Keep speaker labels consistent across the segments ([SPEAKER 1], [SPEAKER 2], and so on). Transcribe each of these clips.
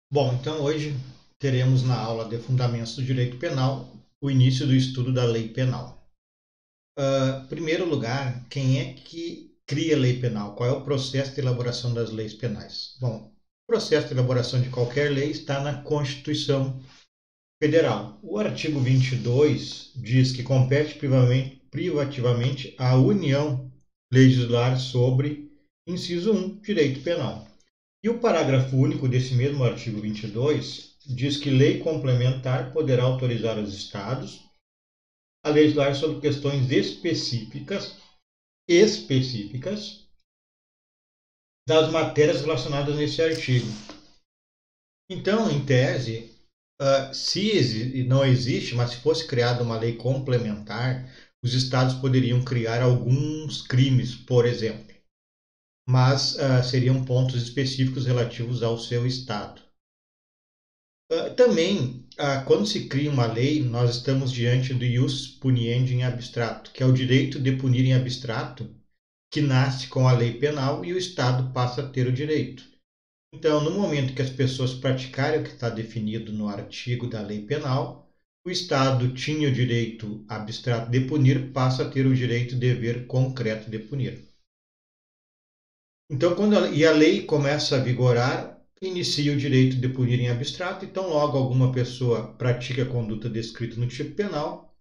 [SPEAKER 1] Bom, então hoje teremos na aula de Fundamentos do Direito Penal o início do estudo da lei penal. Em primeiro lugar, quem é que cria a lei penal? Qual é o processo de elaboração das leis penais? Bom, o processo de elaboração de qualquer lei está na Constituição Federal. O artigo 22 diz que compete privativamente à União legislar sobre, inciso 1, direito penal. E o parágrafo único desse mesmo artigo 22 diz que lei complementar poderá autorizar os Estados a legislar sobre questões específicas das matérias relacionadas nesse artigo. Então, em tese, se não existe, mas se fosse criada uma lei complementar, os Estados poderiam criar alguns crimes, por exemplo, mas seriam pontos específicos relativos ao seu Estado. Também, quando se cria uma lei, nós estamos diante do ius puniendi em abstrato, que é o direito de punir em abstrato, que nasce com a lei penal e o Estado passa a ter o direito. Então, no momento que as pessoas praticarem o que está definido no artigo da lei penal, o Estado tinha o direito abstrato de punir, passa a ter o direito e dever concreto de punir. Então, a lei começa a vigorar, inicia o direito de punir em abstrato, então logo alguma pessoa pratica a conduta descrita no tipo penal,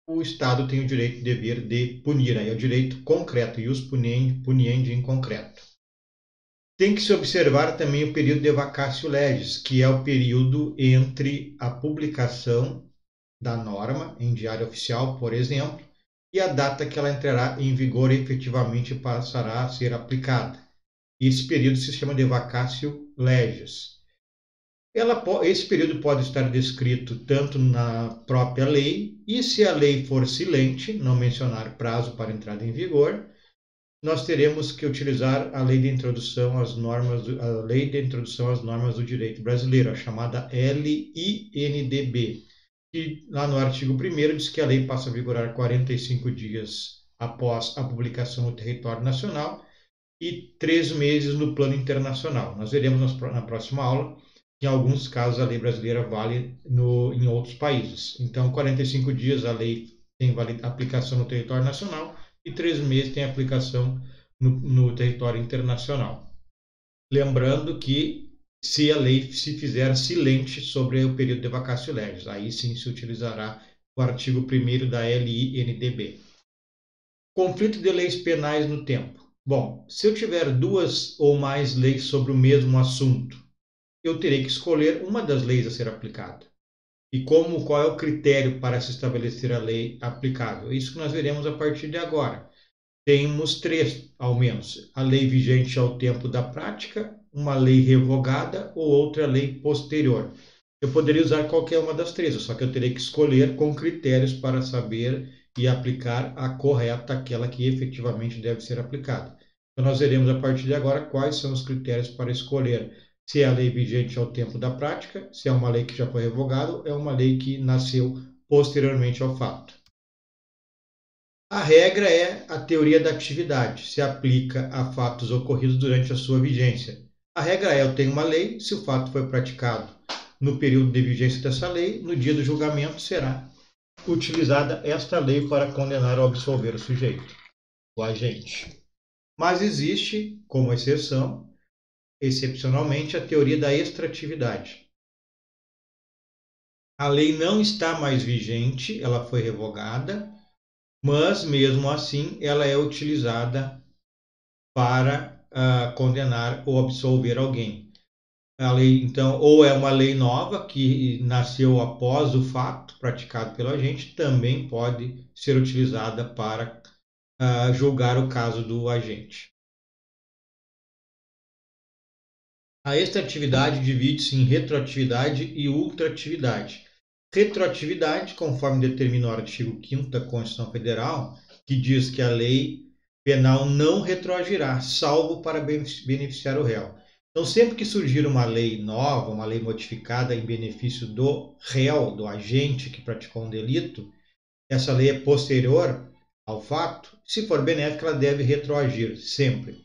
[SPEAKER 1] o Estado tem o direito e dever de punir, aí é o direito concreto, ius puniendi em concreto. Tem que se observar também o período de vacatio legis, que é o período entre a publicação da norma em diário oficial, por exemplo, e a data que ela entrará em vigor e efetivamente passará a ser aplicada. Esse período se chama de vacatio legis. Esse período pode estar descrito tanto na própria lei, e se a lei for silente, não mencionar prazo para entrada em vigor, nós teremos que utilizar a lei de introdução às normas, do direito brasileiro, a chamada LINDB, que lá no artigo 1º diz que a lei passa a vigorar 45 dias após a publicação no território nacional e 3 meses no plano internacional. Nós veremos na próxima aula que, em alguns casos, a lei brasileira vale em outros países. Então, 45 dias a lei tem aplicação no território nacional e 3 meses tem aplicação no território internacional. Lembrando que se a lei se fizer silente sobre o período de vacatio legis, aí sim se utilizará o artigo 1º da LINDB. Conflito de leis penais no tempo. Bom, se eu tiver duas ou mais leis sobre o mesmo assunto, eu terei que escolher uma das leis a ser aplicada. E qual é o critério para se estabelecer a lei aplicável? Isso que nós veremos a partir de agora. Temos 3, ao menos: a lei vigente ao tempo da prática, uma lei revogada ou outra lei posterior. Eu poderia usar qualquer uma das 3, só que eu terei que escolher com critérios para saber e aplicar a correta, aquela que efetivamente deve ser aplicada. Então, nós veremos a partir de agora quais são os critérios para escolher se é a lei vigente ao tempo da prática, se é uma lei que já foi revogada ou é uma lei que nasceu posteriormente ao fato. A regra é a teoria da atividade, se aplica a fatos ocorridos durante a sua vigência. A regra é: eu tenho uma lei, se o fato foi praticado no período de vigência dessa lei, no dia do julgamento será utilizada esta lei para condenar ou absolver o sujeito, o agente. Mas existe, como exceção, excepcionalmente, a teoria da extratividade. A lei não está mais vigente, ela foi revogada, mas mesmo assim ela é utilizada para condenar ou absolver alguém. A lei, então, ou é uma lei nova que nasceu após o fato praticado pelo agente, também pode ser utilizada para julgar o caso do agente. A extratividade divide-se em retroatividade e ultratividade. Retroatividade, conforme determina o artigo 5º da Constituição Federal, que diz que a lei penal não retroagirá, salvo para beneficiar o réu. Então, sempre que surgir uma lei nova, uma lei modificada em benefício do réu, do agente que praticou um delito, essa lei é posterior ao fato. Se for benéfica, ela deve retroagir sempre.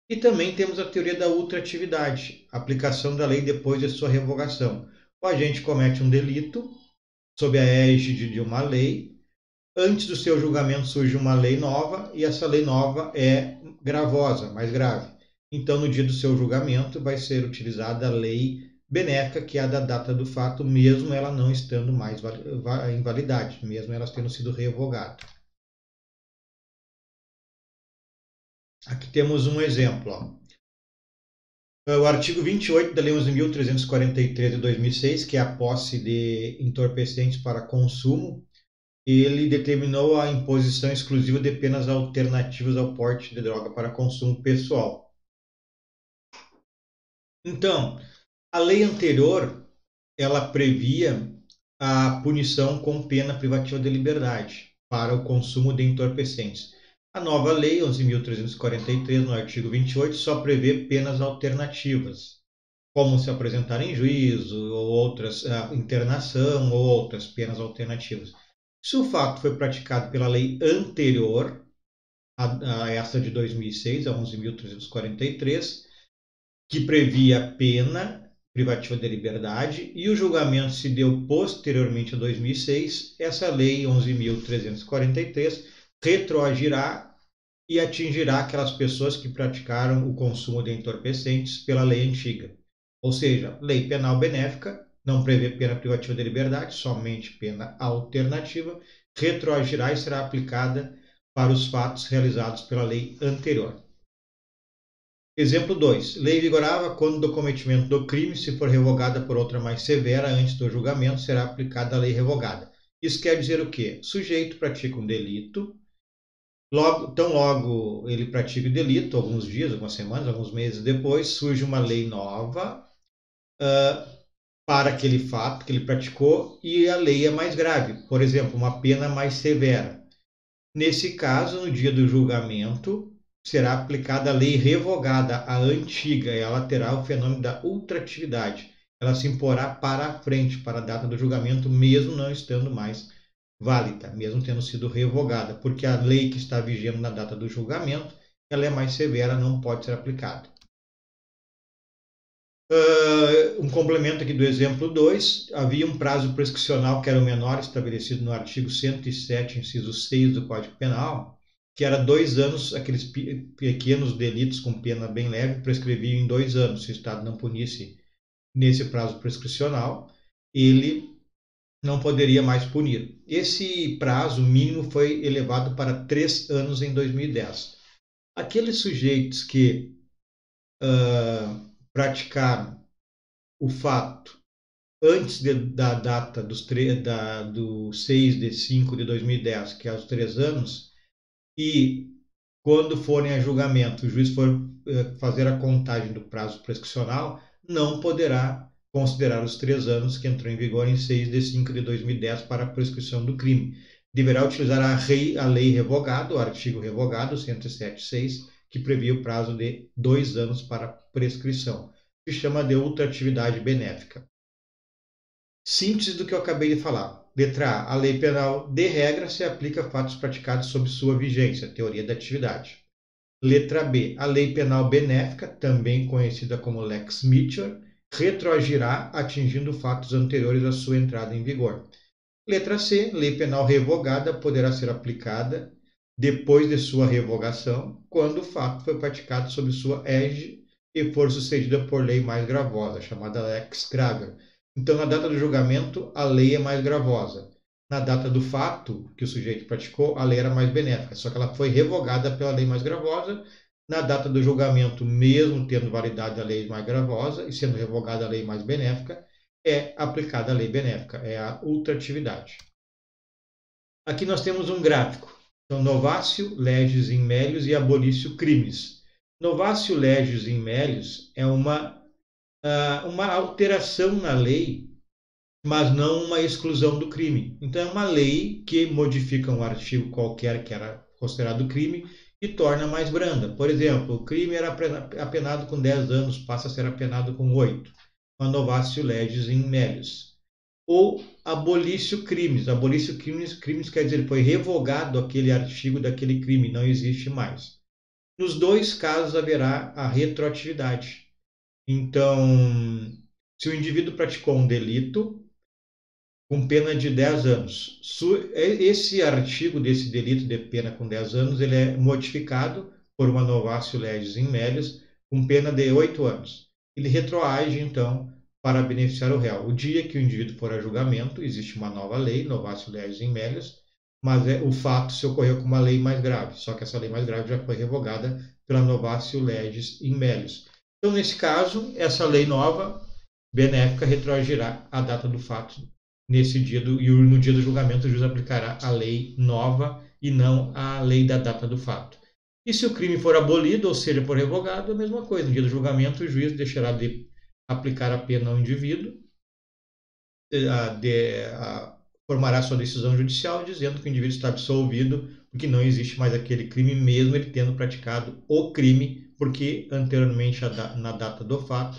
[SPEAKER 1] E também temos a teoria da ultratividade, aplicação da lei depois de sua revogação. O agente comete um delito sob a égide de uma lei. Antes do seu julgamento surge uma lei nova e essa lei nova é gravosa, mais grave. Então, no dia do seu julgamento, vai ser utilizada a lei benéfica, que é a da data do fato, mesmo ela não estando mais em validade, mesmo ela tendo sido revogada. Aqui temos um exemplo. Ó. O artigo 28 da Lei 11.343 de 2006, que é a posse de entorpecentes para consumo, ele determinou a imposição exclusiva de penas alternativas ao porte de droga para consumo pessoal. Então, a lei anterior, ela previa a punição com pena privativa de liberdade para o consumo de entorpecentes. A nova lei 11.343, no artigo 28, só prevê penas alternativas, como se apresentar em juízo, ou outras, internação, ou outras penas alternativas. Se o fato foi praticado pela lei anterior, a essa de 2006, a 11.343, que previa pena privativa de liberdade, e o julgamento se deu posteriormente a 2006, essa lei 11.343 retroagirá e atingirá aquelas pessoas que praticaram o consumo de entorpecentes pela lei antiga. Ou seja, lei penal benéfica, não prevê pena privativa de liberdade, somente pena alternativa, retroagirá e será aplicada para os fatos realizados pela lei anterior. Exemplo 2. Lei vigorava quando do cometimento do crime, se for revogada por outra mais severa antes do julgamento, será aplicada a lei revogada. Isso quer dizer o quê? Sujeito pratica um delito, tão logo ele pratica o delito, alguns dias, algumas semanas, alguns meses depois, surge uma lei nova para aquele fato que ele praticou e a lei é mais grave, por exemplo, uma pena mais severa. Nesse caso, no dia do julgamento, será aplicada a lei revogada, a antiga, e ela terá o fenômeno da ultratividade. Ela se imporá para a frente, para a data do julgamento, mesmo não estando mais válida, mesmo tendo sido revogada, porque a lei que está vigendo na data do julgamento, ela é mais severa, não pode ser aplicada. Um complemento aqui do exemplo 2, havia um prazo prescricional que era o menor estabelecido no artigo 107, inciso 6 do Código Penal, que era 2 anos, aqueles pequenos delitos com pena bem leve prescreviam em 2 anos. Se o Estado não punisse nesse prazo prescricional, ele não poderia mais punir. Esse prazo mínimo foi elevado para 3 anos em 2010. Aqueles sujeitos que praticaram o fato antes da data do 6 de 5 de 2010, que é os 3 anos, e quando forem a julgamento, o juiz for fazer a contagem do prazo prescricional, não poderá considerar os 3 anos que entrou em vigor em 6 de 5 de 2010 para a prescrição do crime. Deverá utilizar a lei revogada, o artigo revogado, 107.6, que previa o prazo de 2 anos para prescrição. Se chama de ultratividade benéfica. Síntese do que eu acabei de falar. Letra A. A lei penal, de regra, se aplica a fatos praticados sob sua vigência, teoria da atividade. Letra B. A lei penal benéfica, também conhecida como lex Mitchell, retroagirá atingindo fatos anteriores à sua entrada em vigor. Letra C. Lei penal revogada poderá ser aplicada depois de sua revogação, quando o fato foi praticado sob sua égide e for sucedida por lei mais gravosa, chamada lex graver. Então, na data do julgamento, a lei é mais gravosa. Na data do fato que o sujeito praticou, a lei era mais benéfica, só que ela foi revogada pela lei mais gravosa. Na data do julgamento, mesmo tendo validade a lei mais gravosa e sendo revogada a lei mais benéfica, é aplicada a lei benéfica, é a ultratividade. Aqui nós temos um gráfico. Então, novatio legis in melius e abolitio crimes. Novatio legis in melius é uma alteração na lei, mas não uma exclusão do crime. Então, é uma lei que modifica um artigo qualquer que era considerado crime e torna mais branda. Por exemplo, o crime era apenado com 10 anos, passa a ser apenado com 8. Uma novatio legis in melius. Ou abolício crimes. Abolício crimes quer dizer foi revogado aquele artigo daquele crime, não existe mais. Nos dois casos haverá a retroatividade. Então, se o indivíduo praticou um delito com pena de 10 anos, esse artigo desse delito de pena com 10 anos, ele é modificado por uma novatio legis in melius com pena de 8 anos. Ele retroage, então, para beneficiar o réu. O dia que o indivíduo for a julgamento, existe uma nova lei, novatio legis in melius, mas o fato se ocorreu com uma lei mais grave, só que essa lei mais grave já foi revogada pela novatio legis in melius. Então, nesse caso, essa lei nova benéfica retroagirá a data do fato nesse dia e no dia do julgamento o juiz aplicará a lei nova e não a lei da data do fato. E se o crime for abolido, ou seja, for revogado, é a mesma coisa. No dia do julgamento, o juiz deixará de aplicar a pena ao indivíduo, formará sua decisão judicial dizendo que o indivíduo está absolvido porque não existe mais aquele crime, mesmo ele tendo praticado o crime, porque anteriormente, na data do fato,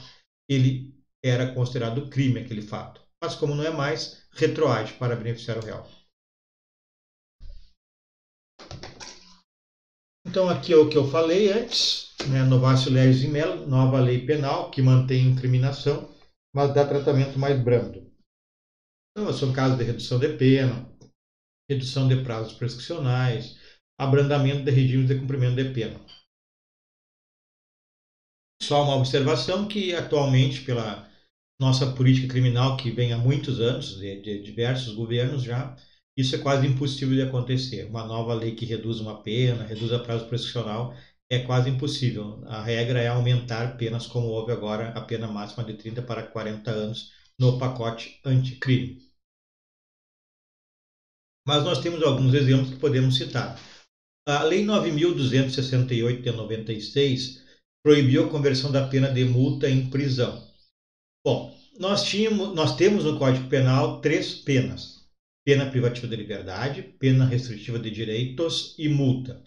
[SPEAKER 1] ele era considerado crime aquele fato. Mas como não é mais, retroage para beneficiar o réu. Então aqui é o que eu falei antes, né? Novatio legis in melius, nova lei penal que mantém incriminação, mas dá tratamento mais brando. Então, são casos de redução de pena, redução de prazos prescricionais, abrandamento de regimes de cumprimento de pena. Só uma observação que atualmente, pela nossa política criminal que vem há muitos anos, de diversos governos já, isso é quase impossível de acontecer. Uma nova lei que reduz uma pena, reduz a prazo prescricional, é quase impossível. A regra é aumentar penas, como houve agora a pena máxima de 30 para 40 anos no pacote anticrime. Mas nós temos alguns exemplos que podemos citar. A Lei 9.268 de 96 proibiu a conversão da pena de multa em prisão. Bom, nós temos no Código Penal 3 penas: pena privativa de liberdade, pena restritiva de direitos e multa.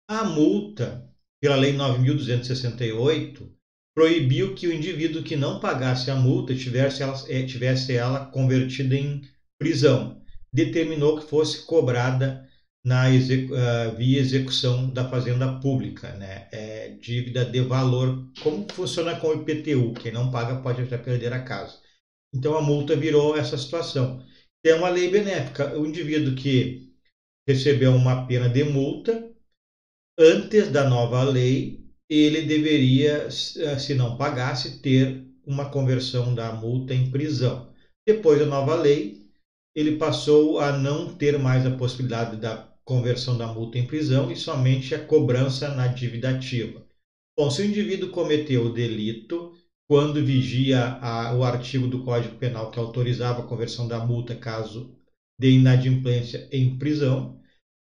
[SPEAKER 1] A multa, pela Lei 9.268, proibiu que o indivíduo que não pagasse a multa tivesse ela convertida em prisão. Determinou que fosse cobrada via execução da fazenda pública, né? Dívida de valor, como funciona com o IPTU, quem não paga pode até perder a casa. Então a multa virou essa situação. É uma lei benéfica. O indivíduo que recebeu uma pena de multa, antes da nova lei, ele deveria, se não pagasse, ter uma conversão da multa em prisão. Depois da nova lei, ele passou a não ter mais a possibilidade da conversão da multa em prisão e somente a cobrança na dívida ativa. Bom, se o indivíduo cometeu o delito, quando vigia o artigo do Código Penal que autorizava a conversão da multa caso de inadimplência em prisão,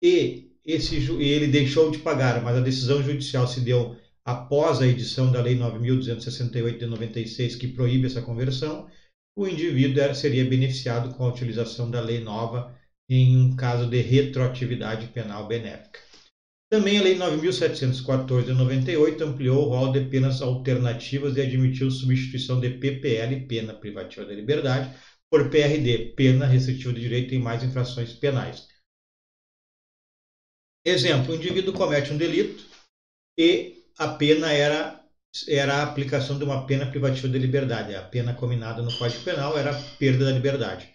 [SPEAKER 1] e ele deixou de pagar, mas a decisão judicial se deu após a edição da Lei 9.268 de 96, que proíbe essa conversão, o indivíduo seria beneficiado com a utilização da lei nova em um caso de retroatividade penal benéfica. Também a Lei 9.714 de 98 ampliou o rol de penas alternativas e admitiu substituição de PPL, pena privativa da liberdade, por PRD, pena restritiva de direito em mais infrações penais. Exemplo, o indivíduo comete um delito e a pena era a aplicação de uma pena privativa de liberdade. A pena combinada no Código Penal era a perda da liberdade.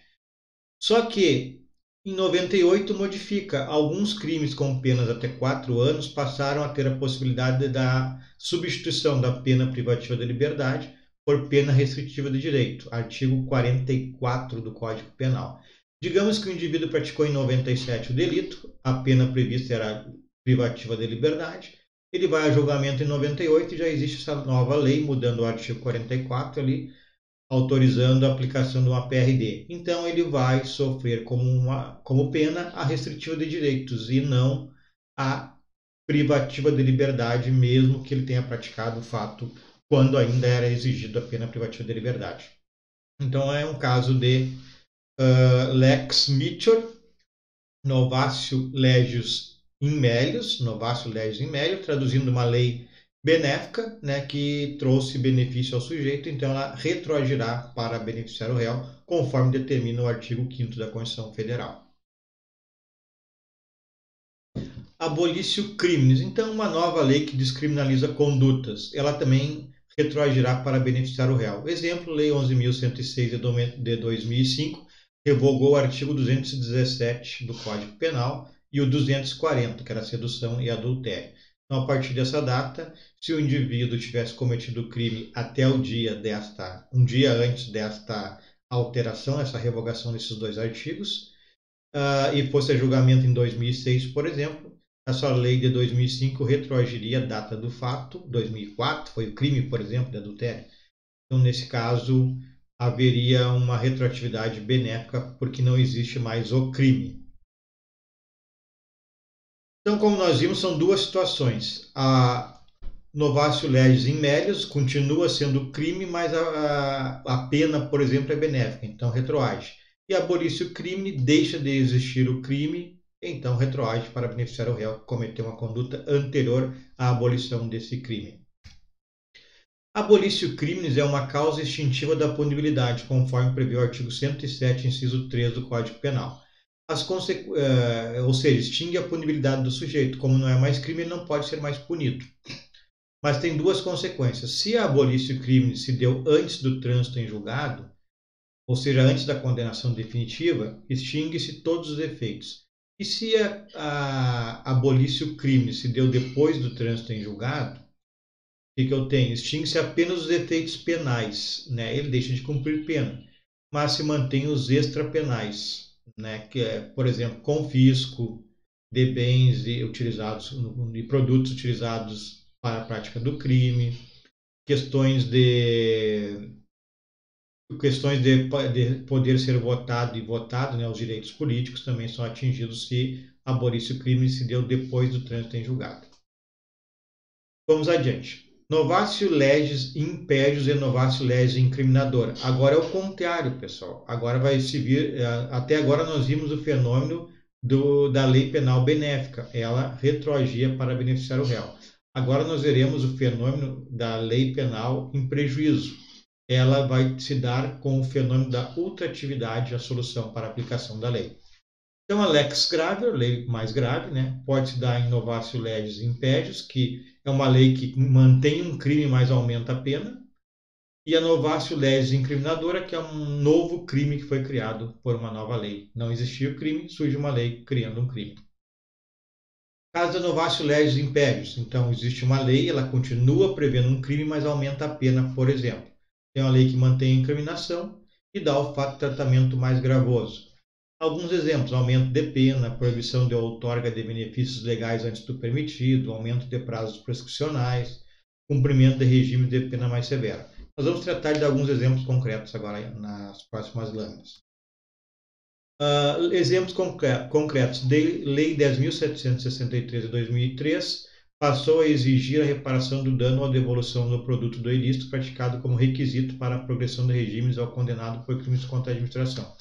[SPEAKER 1] Só que, em 98, modifica. Alguns crimes com penas até 4 anos passaram a ter a possibilidade da substituição da pena privativa de liberdade por pena restritiva de direito, artigo 44 do Código Penal. Digamos que o indivíduo praticou em 97 o delito, a pena prevista era privativa de liberdade, ele vai a julgamento em 98 e já existe essa nova lei, mudando o artigo 44 ali, autorizando a aplicação de uma PRD. Então ele vai sofrer como pena a restritiva de direitos e não a privativa de liberdade, mesmo que ele tenha praticado o fato quando ainda era exigido a pena privativa de liberdade. Então é um caso de Lex Michor, Novatio legis in melius, traduzindo uma lei benéfica, né, que trouxe benefício ao sujeito, então ela retroagirá para beneficiar o réu, conforme determina o artigo 5º da Constituição Federal. Abolício crimes. Então, uma nova lei que descriminaliza condutas. Ela também retroagirá para beneficiar o réu. Exemplo, Lei 11.106 de 2005 revogou o artigo 217 do Código Penal e o 240, que era sedução e adultério. Então, a partir dessa data, se o indivíduo tivesse cometido o crime até um dia antes desta alteração, essa revogação desses dois artigos, e fosse a julgamento em 2006, por exemplo, essa lei de 2005 retroagiria a data do fato, 2004 foi o crime, por exemplo, de adultério. Então, nesse caso, haveria uma retroatividade benéfica porque não existe mais o crime. Então, como nós vimos, são duas situações. A novatio legis in melius continua sendo crime, mas a pena, por exemplo, é benéfica, então retroage. E abolício crime deixa de existir o crime, então retroage para beneficiar o réu que cometeu uma conduta anterior à abolição desse crime. Abolício crimes é uma causa extintiva da punibilidade, conforme prevê o artigo 107, inciso 3 do Código Penal. Ou seja, extingue a punibilidade do sujeito. Como não é mais crime, ele não pode ser mais punido. Mas tem duas consequências. Se a abolício crime se deu antes do trânsito em julgado, ou seja, antes da condenação definitiva, extingue-se todos os efeitos. E se a abolício crime se deu depois do trânsito em julgado, o que eu tenho? Extingue-se apenas os efeitos penais, né? Ele deixa de cumprir pena, mas se mantém os extrapenais, né? Que é, por exemplo, confisco de bens e produtos utilizados para a prática do crime, questões de poder ser votado, né, os direitos políticos também são atingidos se abolício crime se deu depois do trânsito em julgado. Vamos adiante. Novatio legis impedius e novatio legis incriminadora. Agora é o contrário, pessoal. Agora vai se vir. Até agora nós vimos o fenômeno da lei penal benéfica. Ela retroagia para beneficiar o réu. Agora nós veremos o fenômeno da lei penal em prejuízo. Ela vai se dar com o fenômeno da ultratividade, a solução para a aplicação da lei. Então, a lex grave, a lei mais grave, né, pode se dar em novatio legis impedius, que é uma lei que mantém um crime, mas aumenta a pena, e a novatio legis incriminadora, que é um novo crime que foi criado por uma nova lei. Não existia o crime, surge uma lei criando um crime. Caso da novatio legis impedius, então existe uma lei, ela continua prevendo um crime, mas aumenta a pena, por exemplo. Tem uma lei que mantém a incriminação e dá ao fato de tratamento mais gravoso. Alguns exemplos: aumento de pena, proibição de outorga de benefícios legais antes do permitido, aumento de prazos prescricionais, cumprimento de regime de pena mais severa. Nós vamos tratar de alguns exemplos concretos agora nas próximas lâminas. Exemplos concretos. Lei 10.763 de 2003 passou a exigir a reparação do dano ou a devolução do produto do ilícito praticado como requisito para a progressão de regimes ao condenado por crimes contra a administração.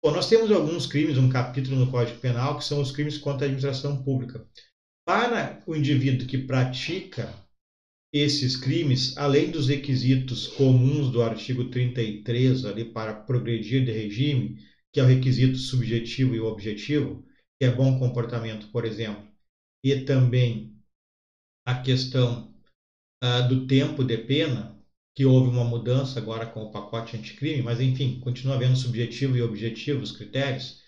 [SPEAKER 1] Bom, nós temos alguns crimes, um capítulo no Código Penal, que são os crimes contra a administração pública. Para o indivíduo que pratica esses crimes, além dos requisitos comuns do artigo 33 ali para progredir de regime, que é o requisito subjetivo e o objetivo, que é bom comportamento, por exemplo, e também a questão do tempo de pena, que houve uma mudança agora com o pacote anticrime, mas enfim, continua havendo subjetivo e objetivo os critérios.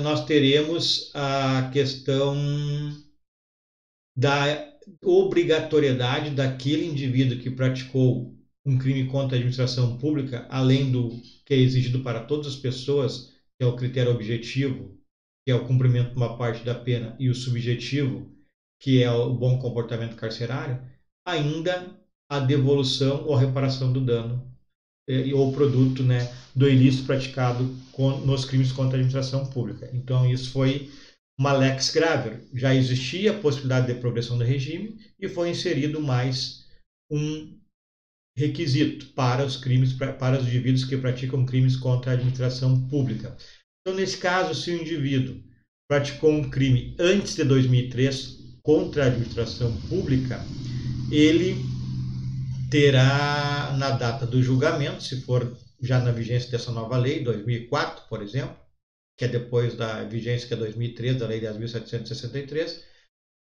[SPEAKER 1] Nós teremos a questão da obrigatoriedade daquele indivíduo que praticou um crime contra a administração pública, além do que é exigido para todas as pessoas, que é o critério objetivo, que é o cumprimento de uma parte da pena, e o subjetivo, que é o bom comportamento carcerário, ainda a devolução ou a reparação do dano ou produto, né, do ilícito praticado nos crimes contra a administração pública. Então, isso foi uma lex graver. Já existia a possibilidade de progressão do regime e foi inserido mais um requisito para os crimes, para os indivíduos que praticam crimes contra a administração pública. Então, nesse caso, se o indivíduo praticou um crime antes de 2003 contra a administração pública, ele terá, na data do julgamento, se for já na vigência dessa nova lei, 2004, por exemplo, que é depois da vigência que é 2003, da Lei 10.763,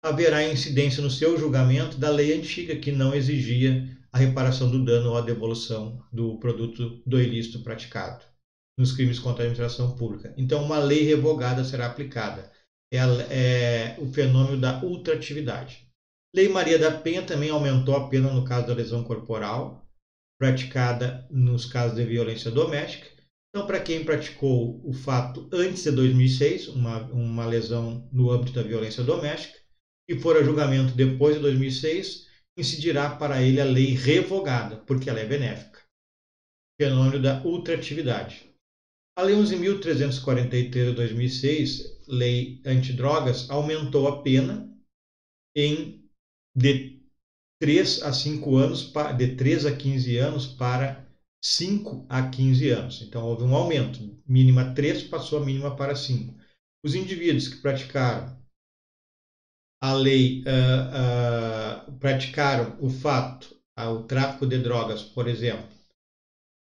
[SPEAKER 1] haverá incidência no seu julgamento da lei antiga que não exigia a reparação do dano ou a devolução do produto do ilícito praticado nos crimes contra a administração pública. Então, uma lei revogada será aplicada. É o fenômeno da ultratividade. Lei Maria da Penha também aumentou a pena no caso da lesão corporal, praticada nos casos de violência doméstica. Então, para quem praticou o fato antes de 2006, uma lesão no âmbito da violência doméstica, e for a julgamento depois de 2006, incidirá para ele a lei revogada, porque ela é benéfica. Fenômeno da ultratividade. A Lei 11.343 de 2006, Lei Antidrogas, aumentou a pena de 3 a 5 anos, de 3 a 15 anos para 5 a 15 anos. Então, houve um aumento. Mínima 3 passou a mínima para 5. Os indivíduos que praticaram a lei, praticaram o fato, o tráfico de drogas, por exemplo,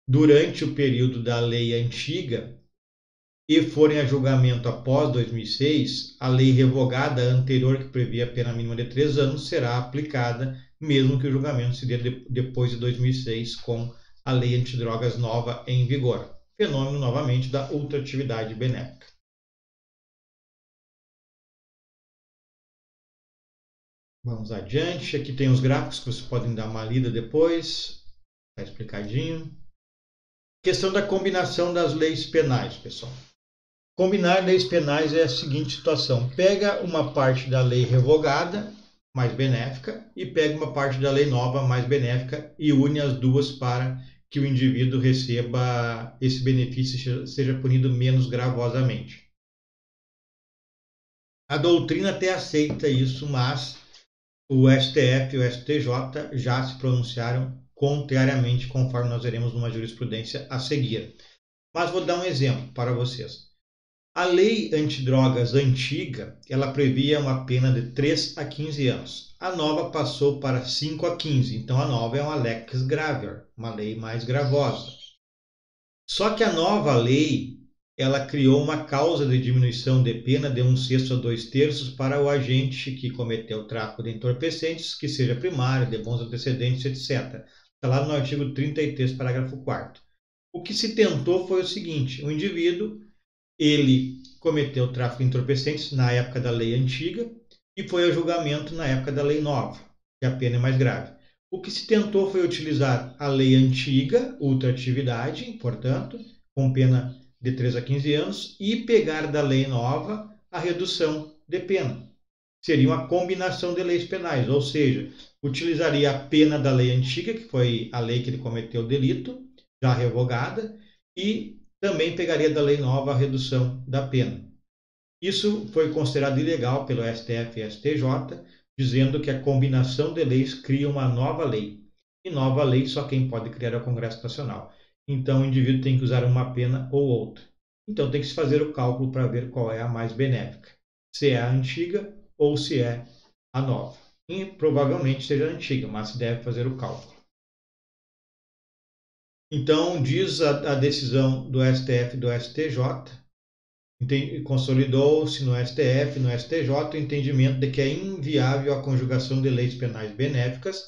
[SPEAKER 1] durante o período da lei antiga e forem a julgamento após 2006, a lei revogada anterior, que previa a pena mínima de 3 anos, será aplicada, mesmo que o julgamento se dê depois de 2006, com a lei antidrogas nova em vigor. Fenômeno, novamente, da ultratividade benéfica. Vamos adiante. Aqui tem os gráficos que vocês podem dar uma lida depois. Está explicadinho. Questão da combinação das leis penais, pessoal. Combinar leis penais é a seguinte situação. Pega uma parte da lei revogada, mais benéfica, e pega uma parte da lei nova, mais benéfica, e une as duas para que o indivíduo receba esse benefício e seja punido menos gravosamente. A doutrina até aceita isso, mas o STF e o STJ já se pronunciaram contrariamente, conforme nós veremos numa jurisprudência a seguir. Mas vou dar um exemplo para vocês. A lei antidrogas antiga, ela previa uma pena de 3 a 15 anos. A nova passou para 5 a 15, então a nova é uma lex gravior, uma lei mais gravosa. Só que a nova lei, ela criou uma causa de diminuição de pena de 1/6 a 2/3 para o agente que cometeu tráfico de entorpecentes, que seja primário, de bons antecedentes, etc. Está lá no artigo 33, parágrafo 4º. O que se tentou foi o seguinte: o indivíduo, ele cometeu tráfico de entorpecentes na época da lei antiga e foi a julgamento na época da lei nova, que a pena é mais grave. O que se tentou foi utilizar a lei antiga, ultratividade, portanto, com pena de 3 a 15 anos, e pegar da lei nova a redução de pena. Seria uma combinação de leis penais, ou seja, utilizaria a pena da lei antiga, que foi a lei que ele cometeu o delito, já revogada, e também pegaria da lei nova a redução da pena. Isso foi considerado ilegal pelo STF e STJ, dizendo que a combinação de leis cria uma nova lei. E nova lei só quem pode criar é o Congresso Nacional. Então o indivíduo tem que usar uma pena ou outra. Então tem que se fazer o cálculo para ver qual é a mais benéfica. Se é a antiga ou se é a nova. E provavelmente seja a antiga, mas se deve fazer o cálculo. Então, diz a decisão do STF e do STJ, consolidou-se no STF e no STJ o entendimento de que é inviável a conjugação de leis penais benéficas,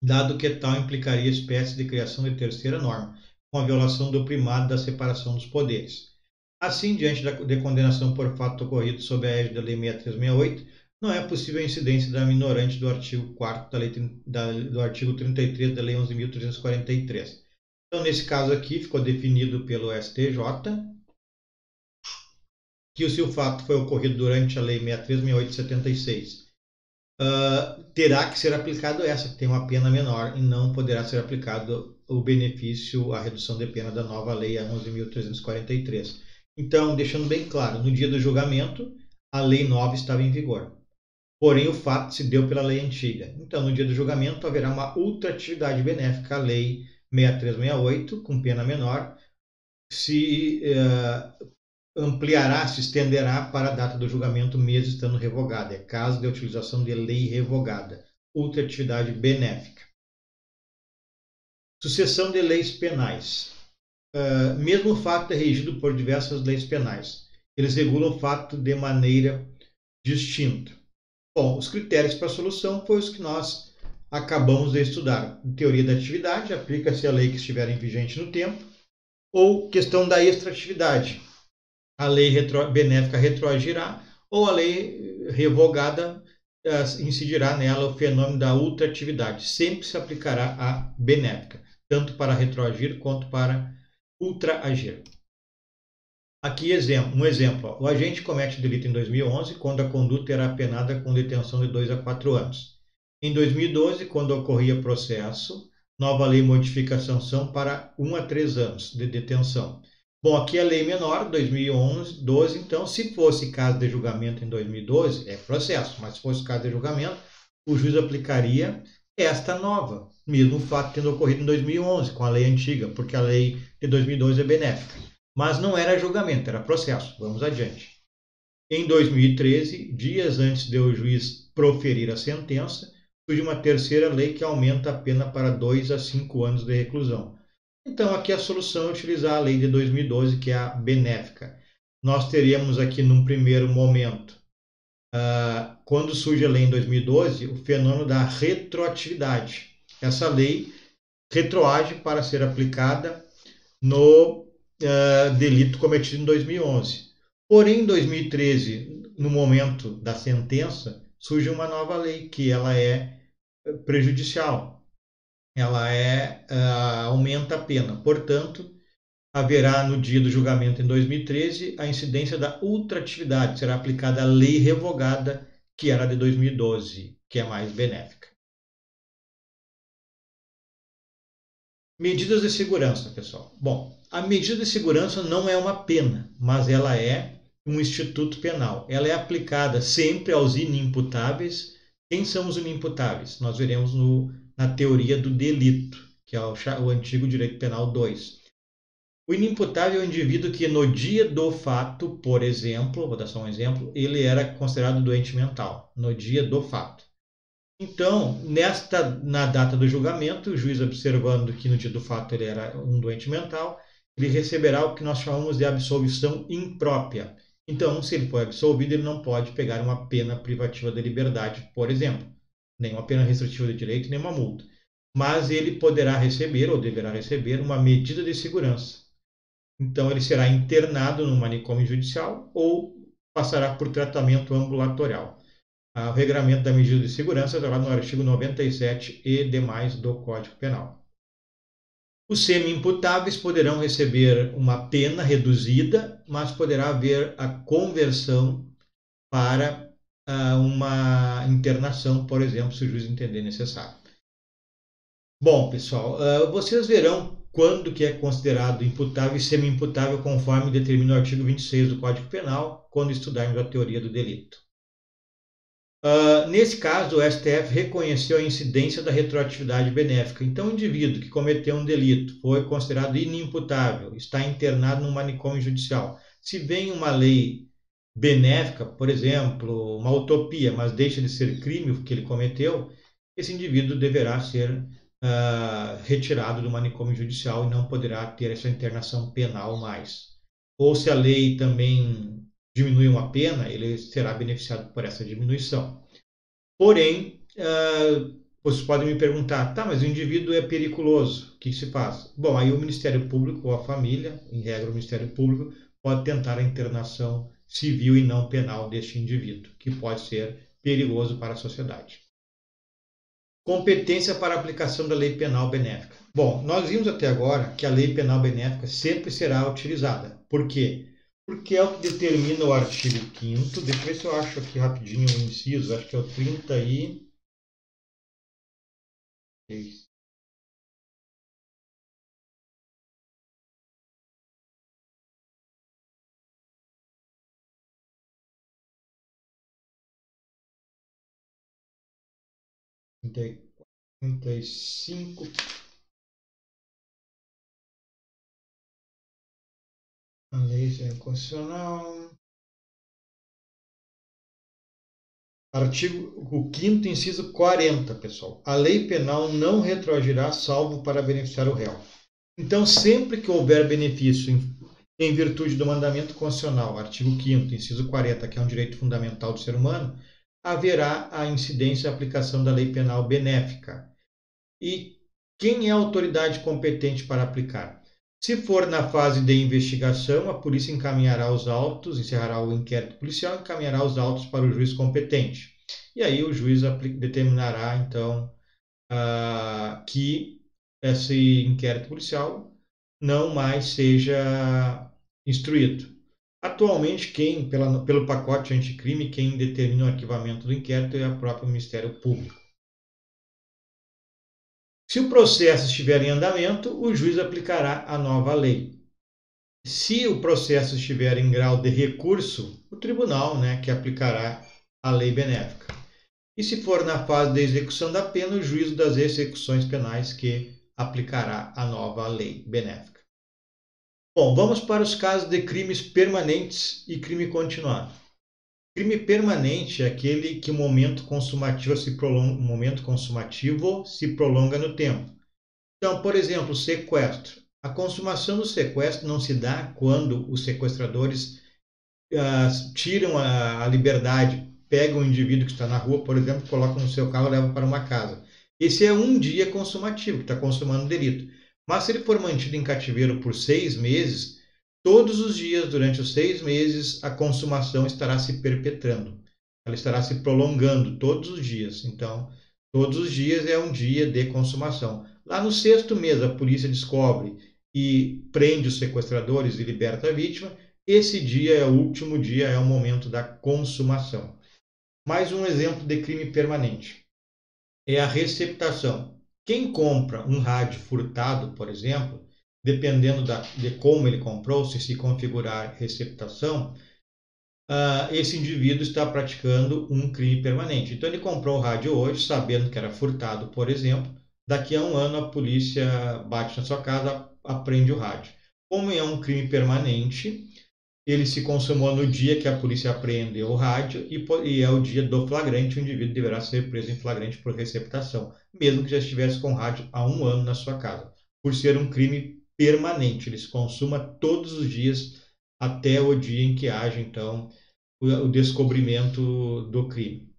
[SPEAKER 1] dado que tal implicaria espécie de criação de terceira norma, com a violação do primado da separação dos poderes. Assim, diante de condenação por fato ocorrido sob a égide da Lei 6368, não é possível a incidência da minorante do artigo 4º do artigo 33 da Lei 11.343. Então, nesse caso aqui, ficou definido pelo STJ que se o fato foi ocorrido durante a Lei 6368 de 76, terá que ser aplicado essa, que tem uma pena menor, e não poderá ser aplicado o benefício, a redução de pena da nova Lei 11.343. Então, deixando bem claro, no dia do julgamento, a Lei nova estava em vigor. Porém, o fato se deu pela lei antiga. Então, no dia do julgamento, haverá uma ultratividade benéfica. A lei 6368, com pena menor, se ampliará, se estenderá para a data do julgamento, mesmo estando revogada. É caso de utilização de lei revogada. Ultratividade benéfica. Sucessão de leis penais. Mesmo o fato é regido por diversas leis penais. Eles regulam o fato de maneira distinta. Bom, os critérios para a solução foram os que nós acabamos de estudar. Teoria da atividade, aplica-se a lei que estiver vigente no tempo, ou questão da extratividade. A lei benéfica retroagirá, ou a lei revogada incidirá nela o fenômeno da ultratividade. Sempre se aplicará a benéfica, tanto para retroagir quanto para ultraagir. Aqui um exemplo. O agente comete delito em 2011, quando a conduta era apenada com detenção de 2 a 4 anos. Em 2012, quando ocorria processo, nova lei modifica a sanção para 1 a 3 anos de detenção. Bom, aqui a lei menor, 2011, 12, então, se fosse caso de julgamento em 2012, é processo, mas se fosse caso de julgamento, o juiz aplicaria esta nova, mesmo o fato tendo ocorrido em 2011, com a lei antiga, porque a lei de 2012 é benéfica. Mas não era julgamento, era processo. Vamos adiante. Em 2013, dias antes de o juiz proferir a sentença, surge uma terceira lei que aumenta a pena para 2 a 5 anos de reclusão. Então, aqui a solução é utilizar a lei de 2012, que é a benéfica. Nós teríamos aqui, num primeiro momento, quando surge a lei em 2012, o fenômeno da retroatividade. Essa lei retroage para ser aplicada no delito cometido em 2011. Porém, em 2013, no momento da sentença, surge uma nova lei, que ela é prejudicial. Ela aumenta a pena. Portanto, haverá no dia do julgamento em 2013 a incidência da ultratividade. Será aplicada a lei revogada, que era de 2012, que é mais benéfica. Medidas de segurança, pessoal. Bom, a medida de segurança não é uma pena, mas ela é um instituto penal. Ela é aplicada sempre aos inimputáveis. Quem são os inimputáveis? Nós veremos na teoria do delito, que é o antigo direito penal 2. O inimputável é o indivíduo que no dia do fato, por exemplo, vou dar só um exemplo, ele era considerado doente mental, no dia do fato. Então, na data do julgamento, o juiz, observando que no dia do fato ele era um doente mental, ele receberá o que nós chamamos de absolvição imprópria. Então, se ele for absolvido, ele não pode pegar uma pena privativa de liberdade, por exemplo, nem uma pena restritiva de direito, nem uma multa. Mas ele poderá receber, ou deverá receber, uma medida de segurança. Então, ele será internado no manicômio judicial ou passará por tratamento ambulatorial. O regramento da medida de segurança está lá no artigo 97 e demais do Código Penal. Os semi-imputáveis poderão receber uma pena reduzida, mas poderá haver a conversão para uma internação, por exemplo, se o juiz entender necessário. Bom, pessoal, vocês verão quando que é considerado imputável e semi-imputável conforme determina o artigo 26 do Código Penal, quando estudarmos a teoria do delito. Nesse caso, o STF reconheceu a incidência da retroatividade benéfica. Então, o indivíduo que cometeu um delito foi considerado inimputável, está internado no manicômio judicial. Se vem uma lei benéfica, por exemplo, uma utopia, mas deixa de ser crime o que ele cometeu, esse indivíduo deverá ser retirado do manicômio judicial e não poderá ter essa internação penal mais. Ou se a lei também diminui uma pena, ele será beneficiado por essa diminuição. Porém, vocês podem me perguntar, tá, mas o indivíduo é periculoso, o que se faz? Bom, aí o Ministério Público ou a família, em regra o Ministério Público, pode tentar a internação civil e não penal deste indivíduo, que pode ser perigoso para a sociedade. Competência para a aplicação da lei penal benéfica. Bom, nós vimos até agora que a lei penal benéfica sempre será utilizada. Por quê? Porque é o que determina o artigo 5º. Deixa eu ver se eu acho aqui rapidinho o inciso. Acho que é o 30 e... 35. A lei constitucional. Artigo 5º, inciso 40, pessoal. A lei penal não retroagirá salvo para beneficiar o réu. Então, sempre que houver benefício em virtude do mandamento constitucional, artigo 5º, inciso 40, que é um direito fundamental do ser humano, haverá a incidência e aplicação da lei penal benéfica. E quem é a autoridade competente para aplicar? Se for na fase de investigação, a polícia encaminhará os autos, encerrará o inquérito policial e encaminhará os autos para o juiz competente. E aí o juiz determinará, então, que esse inquérito policial não mais seja instruído. Atualmente, pelo pacote anticrime, quem determina o arquivamento do inquérito é o próprio Ministério Público. Se o processo estiver em andamento, o juiz aplicará a nova lei. Se o processo estiver em grau de recurso, o tribunal, que aplicará a lei benéfica. E se for na fase de execução da pena, o juízo das execuções penais que aplicará a nova lei benéfica. Bom, vamos para os casos de crimes permanentes e crime continuado. Crime permanente é aquele que o momento consumativo se prolonga no tempo. Então, por exemplo, sequestro. A consumação do sequestro não se dá quando os sequestradores tiram a liberdade, pegam o indivíduo que está na rua, por exemplo, colocam no seu carro e levam para uma casa. Esse é um dia consumativo, que está consumando o delito. Mas se ele for mantido em cativeiro por 6 meses, todos os dias, durante os 6 meses, a consumação estará se perpetrando. Ela estará se prolongando todos os dias. Então, todos os dias é um dia de consumação. Lá no 6º mês, a polícia descobre e prende os sequestradores e liberta a vítima. Esse dia é o último dia, é o momento da consumação. Mais um exemplo de crime permanente é a receptação. Quem compra um rádio furtado, por exemplo, dependendo de como ele comprou, se configurar receptação, esse indivíduo está praticando um crime permanente. Então, ele comprou o rádio hoje, sabendo que era furtado, por exemplo. Daqui a um ano, a polícia bate na sua casa, apreende o rádio. Como é um crime permanente, ele se consumou no dia que a polícia apreendeu o rádio e é o dia do flagrante, o indivíduo deverá ser preso em flagrante por receptação, mesmo que já estivesse com o rádio há um ano na sua casa, por ser um crime permanente. Ele se consuma todos os dias até o dia em que haja, então, o descobrimento do crime.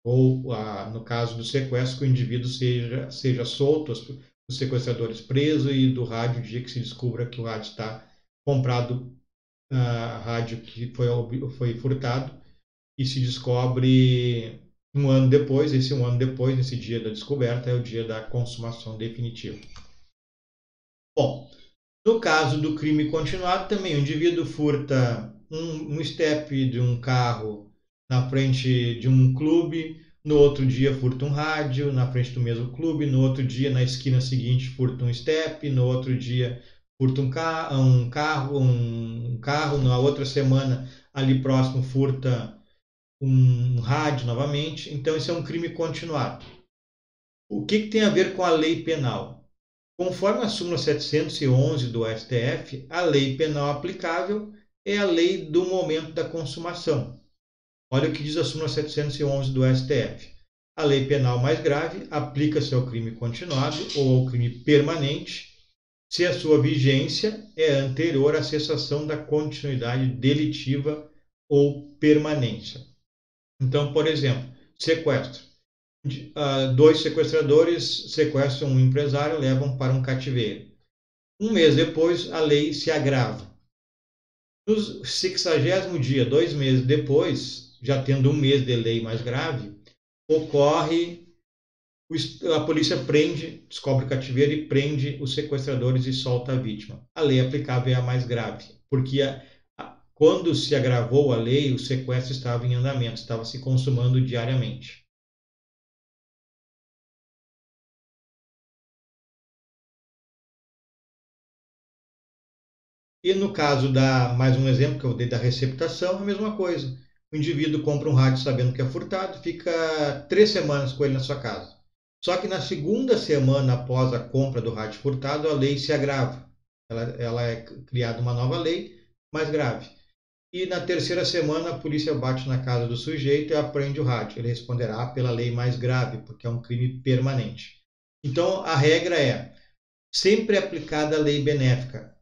[SPEAKER 1] Ou, no caso do sequestro, que o indivíduo seja solto, os sequestradores presos, e do rádio, o dia que se descubra que o rádio está comprado, rádio que foi furtado, e se descobre um ano depois. Esse um ano depois, nesse dia da descoberta, é o dia da consumação definitiva. Bom, no caso do crime continuado, também o indivíduo furta um estepe de um carro na frente de um clube, no outro dia furta um rádio na frente do mesmo clube, no outro dia, na esquina seguinte, furta um estepe, no outro dia furta um carro, na outra semana, ali próximo, furta um rádio novamente. Então, isso é um crime continuado. O que tem a ver com a lei penal? Conforme a súmula 711 do STF, a lei penal aplicável é a lei do momento da consumação. Olha o que diz a súmula 711 do STF. A lei penal mais grave aplica-se ao crime continuado ou ao crime permanente, se a sua vigência é anterior à cessação da continuidade delitiva ou permanência. Então, por exemplo, sequestro. 2 sequestradores sequestram um empresário e levam para um cativeiro. Um mês depois, a lei se agrava. No 60º dia, 2 meses depois, já tendo um mês de lei mais grave, a polícia descobre o cativeiro e prende os sequestradores e solta a vítima. A lei aplicável é a mais grave, porque quando se agravou a lei, o sequestro estava em andamento, estava se consumando diariamente. E no caso mais um exemplo que eu dei da receptação, a mesma coisa. O indivíduo compra um rádio sabendo que é furtado, fica 3 semanas com ele na sua casa. Só que na segunda semana após a compra do rádio furtado, a lei se agrava. Ela é criada uma nova lei, mais grave. E na 3ª semana, a polícia bate na casa do sujeito e apreende o rádio. Ele responderá pela lei mais grave, porque é um crime permanente. Então, a regra é sempre aplicada a lei benéfica.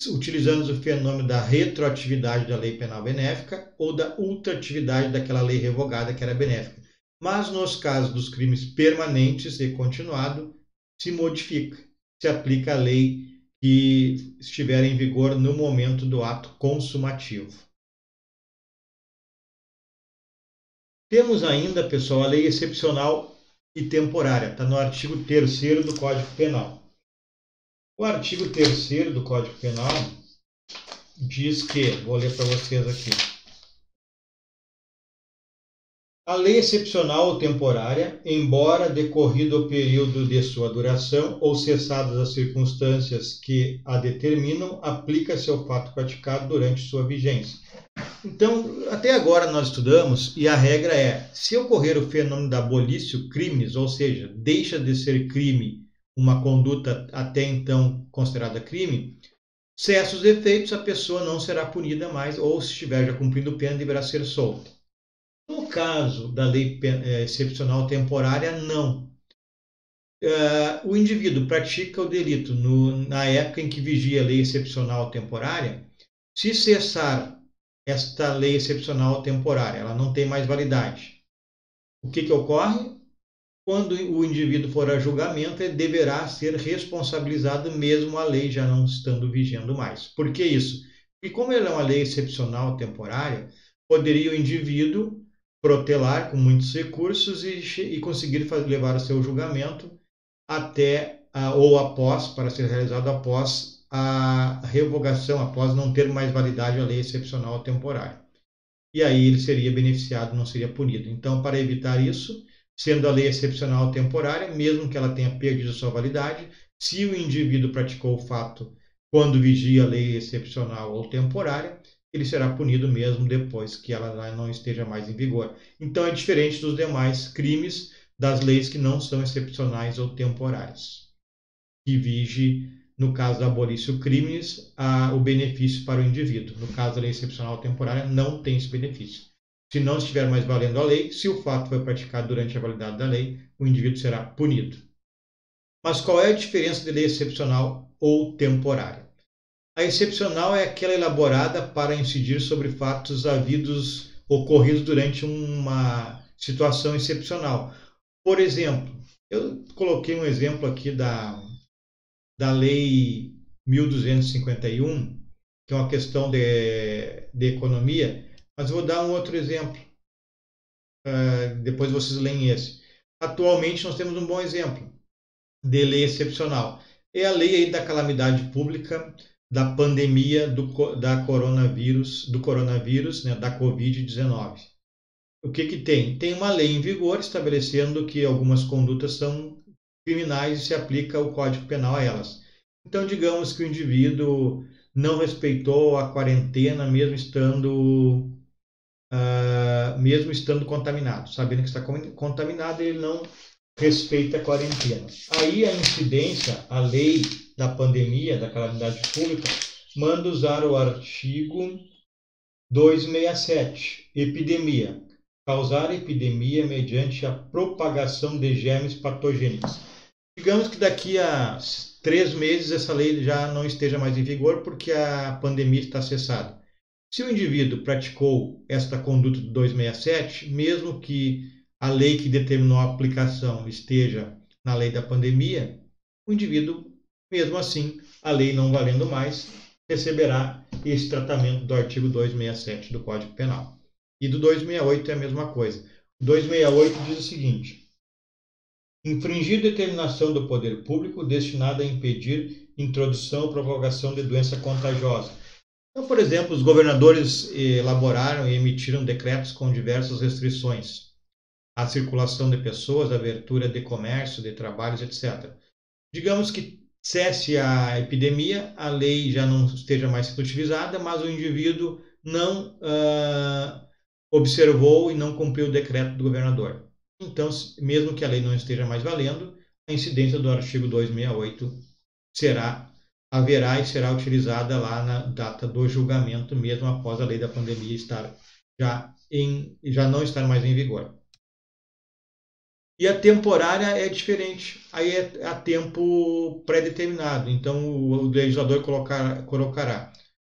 [SPEAKER 1] utilizando o fenômeno da retroatividade da lei penal benéfica ou da ultratividade daquela lei revogada que era benéfica. Mas nos casos dos crimes permanentes e continuado, se modifica, se aplica a lei que estiver em vigor no momento do ato consumativo. Temos ainda, pessoal, a lei excepcional e temporária, está no artigo 3º do Código Penal. O artigo 3º do Código Penal diz que, vou ler para vocês aqui, a lei excepcional ou temporária, embora decorrido o período de sua duração ou cessadas as circunstâncias que a determinam, aplica-se ao fato praticado durante sua vigência. Então, até agora nós estudamos e a regra é, se ocorrer o fenômeno da abolício crimes, ou seja, deixa de ser crime uma conduta até então considerada crime, cessa os efeitos, a pessoa não será punida mais ou, se estiver já cumprindo pena, deverá ser solta. No caso da lei excepcional temporária, não. O indivíduo pratica o delito na época em que vigia a lei excepcional temporária. Se cessar esta lei excepcional temporária, ela não tem mais validade. O que ocorre? Quando o indivíduo for a julgamento, ele deverá ser responsabilizado mesmo a lei já não estando vigendo mais. Por que isso? Porque como ela é uma lei excepcional temporária, poderia o indivíduo protelar com muitos recursos e conseguir levar o seu julgamento até ou após, para ser realizado após a revogação, após não ter mais validade a lei excepcional temporária. E aí ele seria beneficiado, não seria punido. Então, para evitar isso, sendo a lei excepcional temporária, mesmo que ela tenha perdido sua validade, se o indivíduo praticou o fato quando vigia a lei excepcional ou temporária, ele será punido mesmo depois que ela não esteja mais em vigor. Então é diferente dos demais crimes das leis que não são excepcionais ou temporárias, que vige, no caso da abolício crimes, o benefício para o indivíduo. No caso da lei excepcional ou temporária, não tem esse benefício. Se não estiver mais valendo a lei, se o fato foi praticado durante a validade da lei, o indivíduo será punido. Mas qual é a diferença de lei excepcional ou temporária? A excepcional é aquela elaborada para incidir sobre fatos ocorridos durante uma situação excepcional. Por exemplo, eu coloquei um exemplo aqui da Lei 1251, que é uma questão de economia, mas vou dar um outro exemplo. Depois vocês leem esse. Atualmente nós temos um bom exemplo de lei excepcional. É a lei aí da calamidade pública, da pandemia do coronavírus, né, da Covid-19. O que tem? Tem uma lei em vigor estabelecendo que algumas condutas são criminais e se aplica o Código Penal a elas. Então, digamos que o indivíduo não respeitou a quarentena mesmo estando contaminado, sabendo que está contaminado, ele não respeita a quarentena. Aí a incidência, a lei da pandemia, da calamidade pública, manda usar o artigo 267, epidemia. Causar epidemia mediante a propagação de germes patogênicos. Digamos que daqui a 3 meses essa lei já não esteja mais em vigor porque a pandemia está cessada. Se o indivíduo praticou esta conduta do 267, mesmo que a lei que determinou a aplicação esteja na lei da pandemia, o indivíduo, mesmo assim, a lei não valendo mais, receberá esse tratamento do artigo 267 do Código Penal. E do 268 é a mesma coisa. O 268 diz o seguinte: infringir determinação do poder público destinada a impedir introdução ou propagação de doença contagiosa. Então, por exemplo, os governadores elaboraram e emitiram decretos com diversas restrições à circulação de pessoas, à abertura de comércio, de trabalhos, etc. Digamos que cesse a epidemia, a lei já não esteja mais sendo utilizada, mas o indivíduo não observou e não cumpriu o decreto do governador. Então, mesmo que a lei não esteja mais valendo, a incidência do artigo 268 haverá e será utilizada lá na data do julgamento, mesmo após a lei da pandemia já não estar mais em vigor. E a temporária é diferente, aí é a tempo pré-determinado. Então o legislador colocará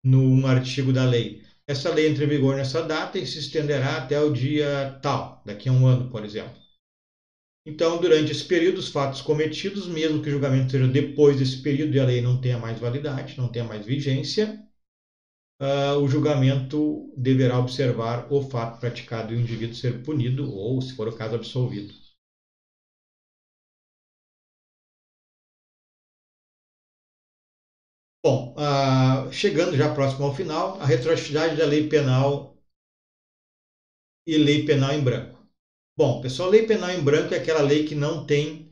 [SPEAKER 1] num artigo da lei. Essa lei entra em vigor nessa data e se estenderá até o dia tal, daqui a um ano, por exemplo. Então, durante esse período, os fatos cometidos, mesmo que o julgamento seja depois desse período e a lei não tenha mais validade, não tenha mais vigência, o julgamento deverá observar o fato praticado e o indivíduo ser punido ou, se for o caso, absolvido. Bom, chegando já próximo ao final, a retroatividade da lei penal e lei penal em branco. Bom, pessoal, lei penal em branco é aquela lei que não tem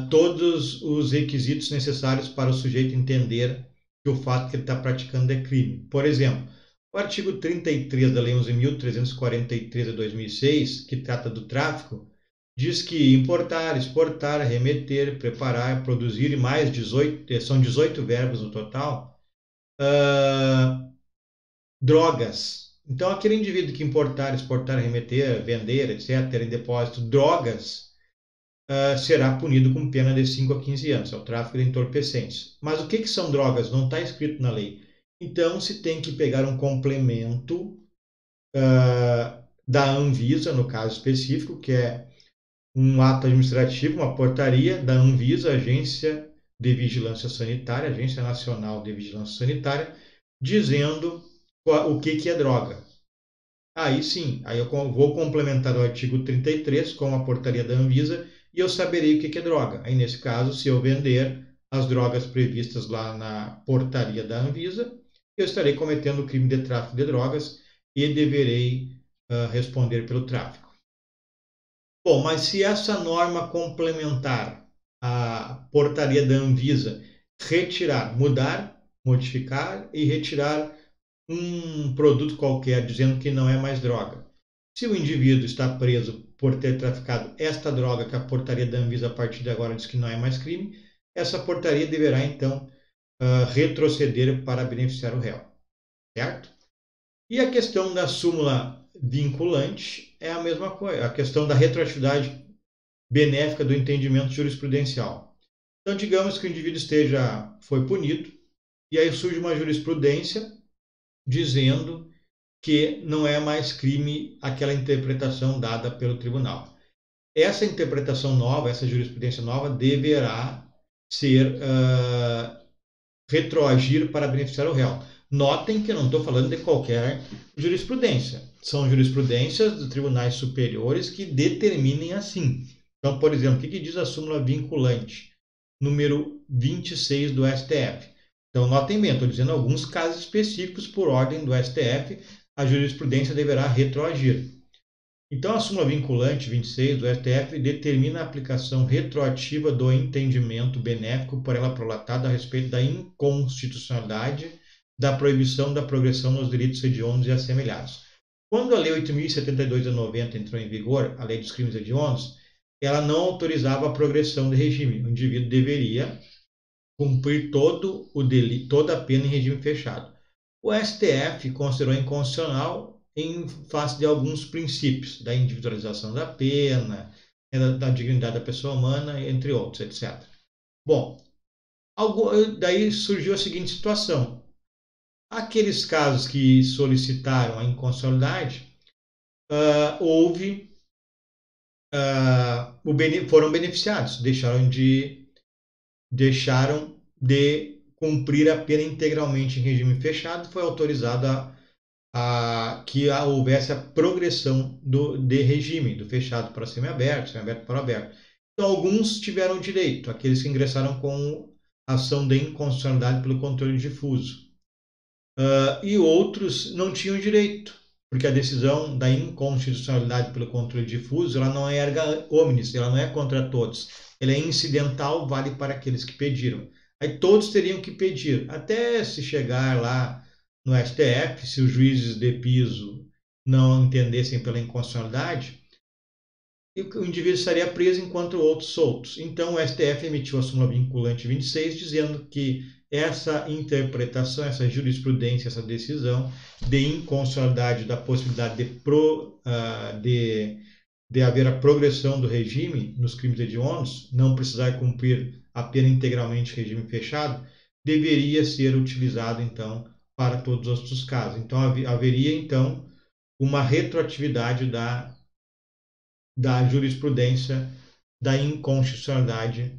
[SPEAKER 1] todos os requisitos necessários para o sujeito entender que o fato que ele está praticando é crime. Por exemplo, o artigo 33 da Lei 11.343 de 2006, que trata do tráfico, diz que importar, exportar, remeter, preparar, produzir e mais 18, são 18 verbos no total, drogas. Então, aquele indivíduo que importar, exportar, remeter, vender, etc., ter em depósito drogas, será punido com pena de 5 a 15 anos. É o tráfico de entorpecentes. Mas o que são drogas? Não está escrito na lei. Então, se tem que pegar um complemento da Anvisa, no caso específico, que é um ato administrativo, uma portaria da Anvisa, Agência de Vigilância Sanitária, Agência Nacional de Vigilância Sanitária, dizendo o que é droga. Aí sim, aí eu vou complementar o artigo 33 com a portaria da Anvisa e eu saberei o que é droga. Aí, nesse caso, se eu vender as drogas previstas lá na portaria da Anvisa, eu estarei cometendo o crime de tráfico de drogas e deverei responder pelo tráfico. Bom, mas se essa norma complementar à portaria da Anvisa retirar, mudar, modificar e retirar um produto qualquer dizendo que não é mais droga. Se o indivíduo está preso por ter traficado esta droga que a portaria da Anvisa a partir de agora diz que não é mais crime, essa portaria deverá então retroceder para beneficiar o réu, certo? E a questão da súmula vinculante é a mesma coisa, a questão da retroatividade benéfica do entendimento jurisprudencial. Então, digamos que o indivíduo foi punido, e aí surge uma jurisprudência dizendo que não é mais crime aquela interpretação dada pelo tribunal. Essa interpretação nova, essa jurisprudência nova, deverá ser retroagir para beneficiar o réu. Notem que eu não estou falando de qualquer jurisprudência. São jurisprudências dos tribunais superiores que determinem assim. Então, por exemplo, o que diz a súmula vinculante? Número 26 do STF. Então, notem bem, estou dizendo alguns casos específicos por ordem do STF, a jurisprudência deverá retroagir. Então, a súmula vinculante 26 do STF determina a aplicação retroativa do entendimento benéfico por ela prolatada a respeito da inconstitucionalidade da proibição da progressão nos delitos hediondos e assemelhados. Quando a Lei 8.072 de 90 entrou em vigor, a Lei dos Crimes Hediondos, ela não autorizava a progressão de regime. O indivíduo deveria cumprir toda a pena em regime fechado. O STF considerou inconstitucional em face de alguns princípios, da individualização da pena, da dignidade da pessoa humana, entre outros, etc. Bom, daí surgiu a seguinte situação. Aqueles casos que solicitaram a inconstitucionalidade, foram beneficiados, deixaram de cumprir a pena integralmente em regime fechado, foi autorizado que houvesse a progressão de regime, do fechado para semiaberto, semiaberto para aberto. Então, alguns tiveram direito, aqueles que ingressaram com ação de inconstitucionalidade pelo controle difuso. E outros não tinham direito, porque a decisão da inconstitucionalidade pelo controle difuso, ela não é erga omnes, ela não é contra todos. Ela é incidental, vale para aqueles que pediram. Aí todos teriam que pedir, até se chegar lá no STF, se os juízes de piso não entendessem pela inconstitucionalidade, o indivíduo estaria preso enquanto outros soltos. Então, o STF emitiu a súmula vinculante 26, dizendo que essa interpretação, essa jurisprudência, essa decisão de inconstitucionalidade da possibilidade de de haver a progressão do regime nos crimes hediondos, não precisar cumprir a pena integralmente em regime fechado, deveria ser utilizado, então, para todos os outros casos. Então, haveria, então, uma retroatividade da jurisprudência da inconstitucionalidade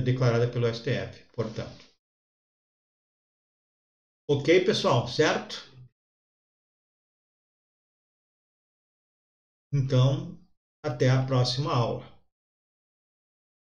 [SPEAKER 1] declarada pelo STF, portanto. Ok, pessoal, certo? Então, até a próxima aula.